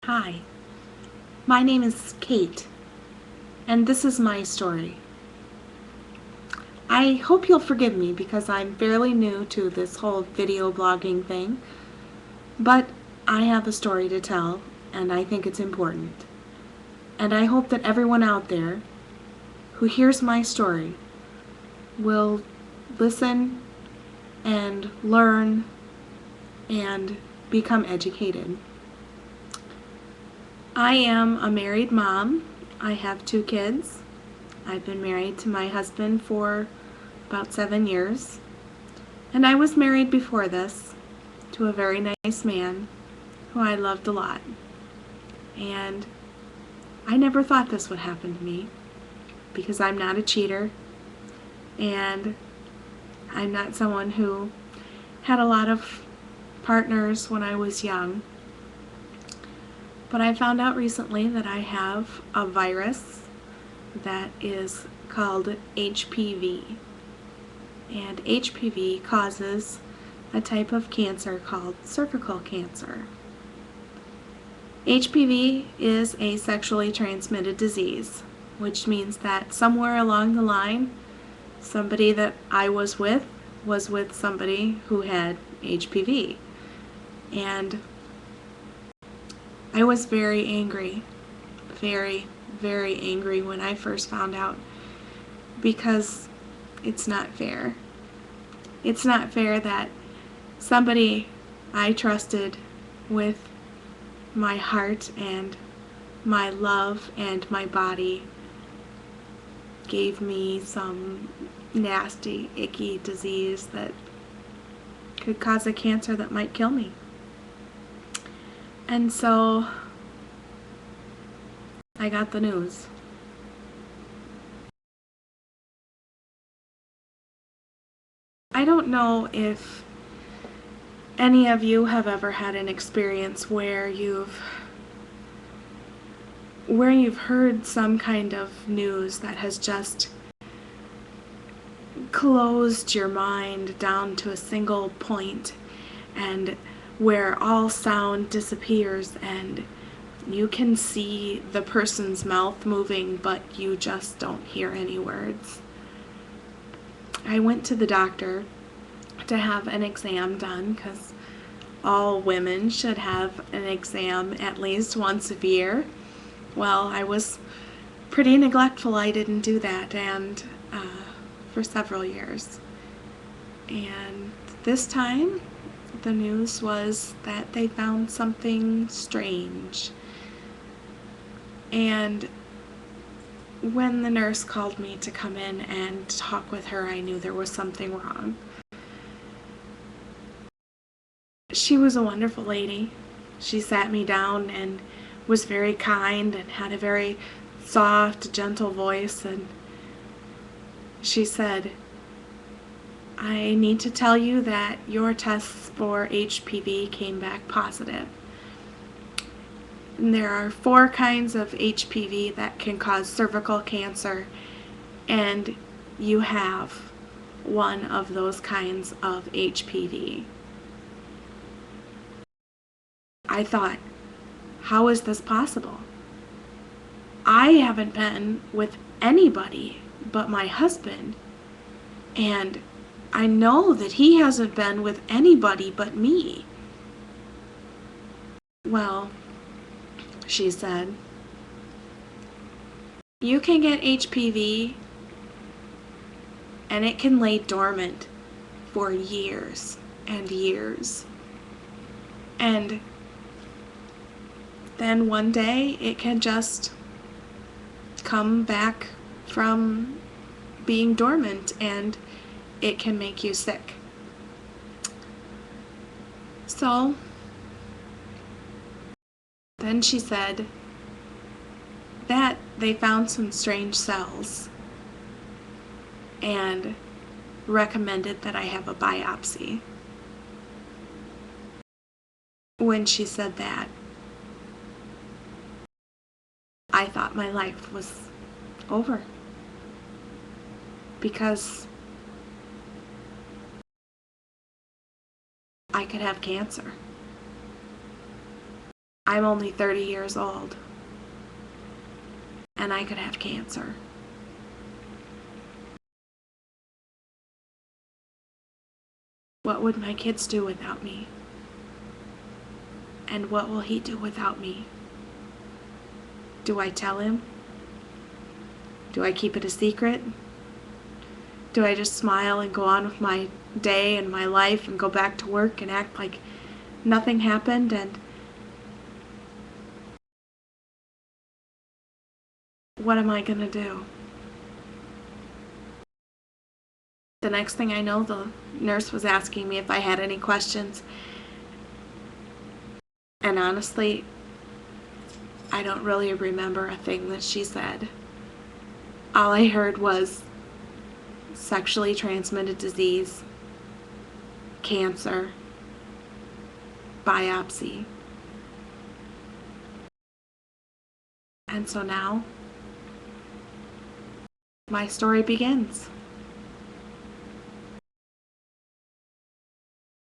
Hi, my name is Kate, and this is my story. I hope you'll forgive me because I'm fairly new to this whole video blogging thing, but I have a story to tell, and I think it's important. And I hope that everyone out there who hears my story will listen and learn and become educated. I am a married mom. I have 2 kids. I've been married to my husband for about 7 years, and I was married before this to a very nice man who I loved a lot. And I never thought this would happen to me because I'm not a cheater and I'm not someone who had a lot of partners when I was young. But I found out recently that I have a virus that is called HPV. And HPV causes a type of cancer called cervical cancer. HPV is a sexually transmitted disease, which means that somewhere along the line, somebody that I was with somebody who had HPV. And I was very angry, very, very angry when I first found out, because it's not fair. It's not fair that somebody I trusted with my heart and my love and my body gave me some nasty, icky disease that could cause a cancer that might kill me. And so I got the news. I don't know if any of you have ever had an experience where you've heard some kind of news that has just closed your mind down to a single point, and where all sound disappears and you can see the person's mouth moving, but you just don't hear any words. I went to the doctor to have an exam done because all women should have an exam at least once a year. Well, I was pretty neglectful. I didn't do that, and for several years. And this time, the news was that they found something strange. And when the nurse called me to come in and talk with her, I knew there was something wrong. She was a wonderful lady. She sat me down and was very kind and had a very soft, gentle voice, and she said, "I need to tell you that your tests for HPV came back positive. And there are 4 kinds of HPV that can cause cervical cancer, and you have one of those kinds of HPV." I thought, how is this possible? I haven't been with anybody but my husband, and I know that he hasn't been with anybody but me. Well, she said, you can get HPV and it can lay dormant for years and years. And then one day it can just come back from being dormant and it can make you sick. So then she said that they found some strange cells and recommended that I have a biopsy. When she said that, I thought my life was over, because I could have cancer. I'm only 30 years old, and I could have cancer. What would my kids do without me? And what will he do without me? Do I tell him? Do I keep it a secret? Do I just smile and go on with my day and my life and go back to work and act like nothing happened? And what am I gonna do? The next thing I know, the nurse was asking me if I had any questions. And honestly, I don't really remember a thing that she said. All I heard was sexually transmitted disease, cancer, biopsy. And so now, my story begins.